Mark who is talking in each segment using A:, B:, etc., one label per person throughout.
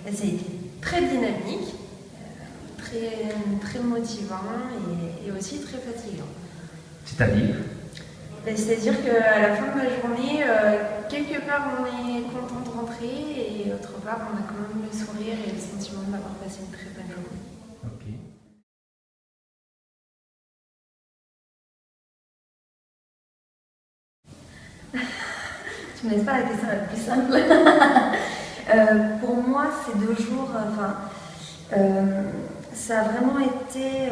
A: Et ça a été très dynamique, très motivant et aussi très fatigant.
B: C'est-à-dire?
A: C'est-à-dire qu'à la fin de la journée, quelque part on est content de rentrer et autre part on a quand même le sourire et le sentiment d'avoir passé une très bonne journée.
B: Ok.
C: Tu me laisses pas la question la plus simple. Pour moi, ces 2 jours, ça a vraiment été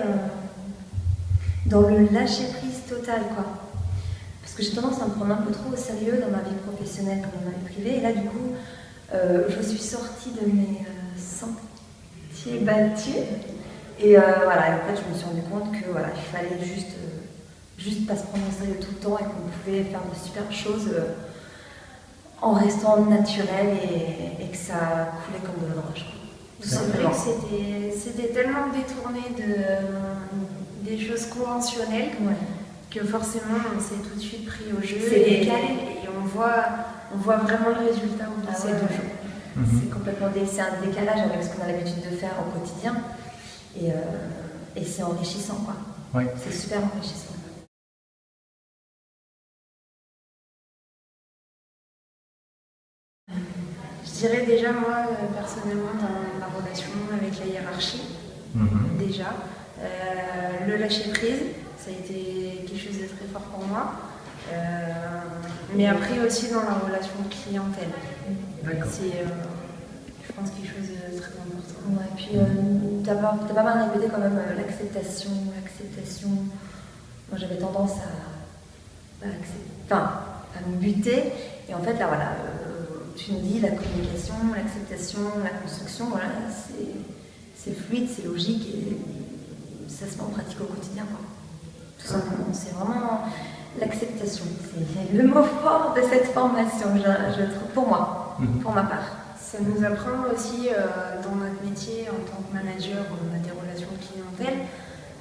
C: dans le lâcher-prise total, quoi. Parce que j'ai tendance à me prendre un peu trop au sérieux dans ma vie professionnelle comme dans ma vie privée. Et là, du coup, je suis sortie de mes sentiers battus. Et voilà, en fait, je me suis rendu compte que voilà, il fallait juste pas se prendre au sérieux tout le temps et qu'on pouvait faire de super choses en restant naturel et que ça coulait comme de l'eau de roche.
A: C'est vrai que c'était tellement détourné des choses conventionnelles que forcément on s'est tout de suite pris au jeu et on voit vraiment le résultat au bout de ces 2 jours.
C: C'est complètement c'est un décalage avec ce qu'on a l'habitude de faire au quotidien et c'est enrichissant, quoi.
B: Oui.
C: C'est super enrichissant.
A: Je dirais déjà, moi, personnellement, dans ma relation avec la hiérarchie, déjà, le lâcher-prise, ça a été quelque chose de très fort pour moi. Mais après aussi dans la relation clientèle. C'est, je pense, quelque chose de très important.
C: Ouais, et puis, t'as pas mal répété quand même l'acceptation. Moi, j'avais tendance à me buter. Et en fait, là, voilà, tu nous dis la communication, l'acceptation, la construction, voilà, c'est fluide, c'est logique et ça se met en pratique au quotidien, quoi. Tout simplement, c'est vraiment l'acceptation. C'est le mot fort de cette formation, je trouve, pour moi, pour ma part.
A: Ça nous apprend aussi dans notre métier en tant que manager, on a des relations de clientèle,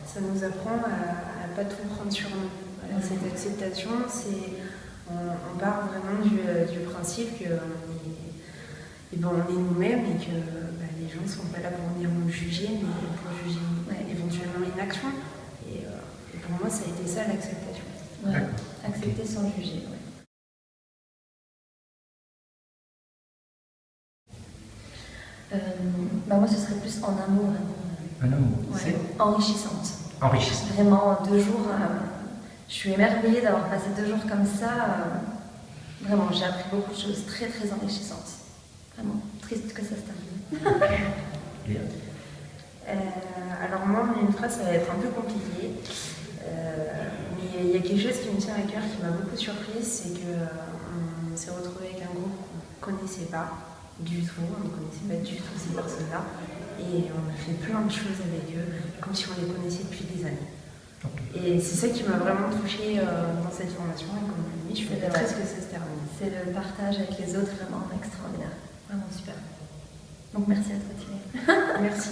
A: ça nous apprend à ne pas tout prendre sur nous. Voilà, cette acceptation, on part vraiment du principe qu'on est nous-mêmes et que les gens ne sont pas là pour venir nous juger, mais pour juger éventuellement une action. Et pour moi, ça a été ça l'acceptation.
C: Ouais. Accepter sans juger. Ouais. Moi, ce serait plus en amour, vraiment.
B: Un amour,
C: c'est enrichissante.
B: Enrichissante.
C: Vraiment, 2 jours, je suis émerveillée d'avoir passé 2 jours comme ça. Vraiment, j'ai appris beaucoup de choses très, très enrichissantes. Vraiment, triste que ça se termine.
A: Alors moi, une phrase, ça va être un peu compliqué. Mais il y a quelque chose qui me tient à cœur, qui m'a beaucoup surprise, c'est qu'on s'est retrouvé avec un groupe qu'on ne connaissait pas du tout, on ne connaissait pas du tout ces personnes-là, et on a fait plein de choses avec eux, comme si on les connaissait depuis des années. Et c'est ça qui m'a vraiment touchée dans cette formation, et comme je l'ai dit, je suis triste que ça se termine.
C: C'est le partage avec les autres vraiment extraordinaire, vraiment super. Donc merci à toi, Thierry.
A: Merci.